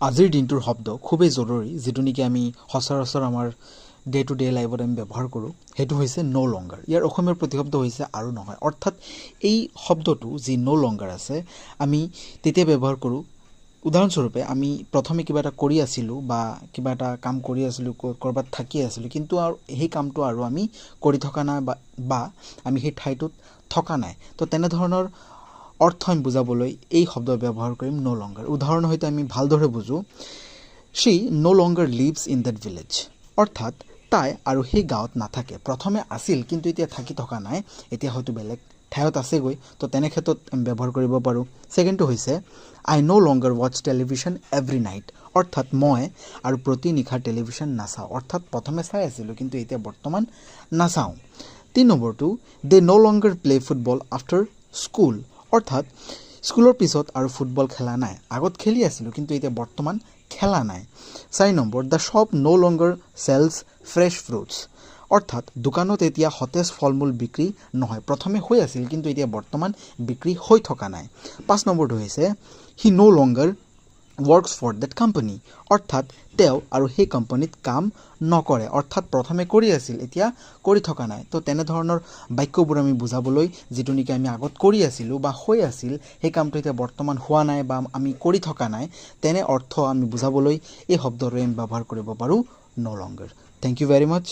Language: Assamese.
আজিৰ দিনটোৰ শব্দ খুবেই জৰুৰী, যিটো নেকি আমি সচৰাচৰ আমাৰ ডে টু ডে লাইফত আমি ব্যৱহাৰ কৰোঁ। সেইটো হৈছে ন' লংগাৰ। ইয়াৰ অসমীয়াৰ প্ৰতিশব্দ হৈছে আৰু নহয়। অৰ্থাৎ এই শব্দটো যি ন' লংগাৰ আছে, আমি তেতিয়া ব্যৱহাৰ কৰোঁ। উদাহৰণস্বৰূপে আমি প্ৰথমে কিবা এটা কৰি আছিলোঁ বা কিবা এটা কাম কৰি আছিলোঁ, ক'ৰবাত থাকি আছিলোঁ, কিন্তু আৰু সেই কামটো আৰু আমি কৰি থকা নাই বা আমি সেই ঠাইটোত থকা নাই। তো তেনেধৰণৰ অৰ্থ আমি বুজাবলৈ এই শব্দ ব্যৱহাৰ কৰিম ন' লংগাৰ। উদাহৰণৰ সৈতে আমি ভালদৰে বুজোঁ, she no' longer lives in that village. অৰ্থাৎ তাই আৰু সেই গাঁৱত নাথাকে। প্ৰথমে আছিল কিন্তু এতিয়া থাকি থকা নাই, এতিয়া হয়তো বেলেগ ঠাইত আছেগৈ। তো তেনে ক্ষেত্ৰত আমি ব্যৱহাৰ কৰিব পাৰোঁ। ছেকেণ্ডটো হৈছে আই ন' লংগাৰ ৱাটচ টেলিভিশ্যন এভৰি নাইট। অৰ্থাৎ মই আৰু প্ৰতি নিশাৰ টেলিভিশ্যন নাচাওঁ। অৰ্থাৎ প্ৰথমে চাই আছিলোঁ কিন্তু এতিয়া বৰ্তমান নাচাওঁ। 3 নম্বৰটো they no' longer play football after school. অৰ্থাৎ স্কুলৰ পিছত আৰু ফুটবল খেলা নাই। আগত খেলি আছিলোঁ কিন্তু এতিয়া বৰ্তমান খেলা নাই। 4 number the shop no' longer sells fresh fruits. অৰ্থাৎ দোকানত এতিয়া সতেজ ফল মূল বিক্ৰী নহয়। প্ৰথমে হৈ আছিল কিন্তু এতিয়া বৰ্তমান বিক্ৰী হৈ থকা নাই। 5 নম্বৰটো হৈছে he no' longer works for that company. অৰ্থাৎ তেওঁ আৰু সেই কোম্পানীত কাম নকৰে। অৰ্থাৎ প্ৰথমে কৰি আছিল, এতিয়া কৰি থকা নাই। তো তেনেধৰণৰ বাক্যবোৰ আমি বুজাবলৈ, যিটো নেকি আমি আগত কৰি আছিলোঁ বা হৈ আছিল, সেই কামটো এতিয়া বৰ্তমান হোৱা নাই বা আমি কৰি থকা নাই, তেনে অৰ্থ আমি বুজাবলৈ এই শব্দটোৱে আমি ব্যৱহাৰ কৰিব পাৰোঁ no' longer. Thank you very much.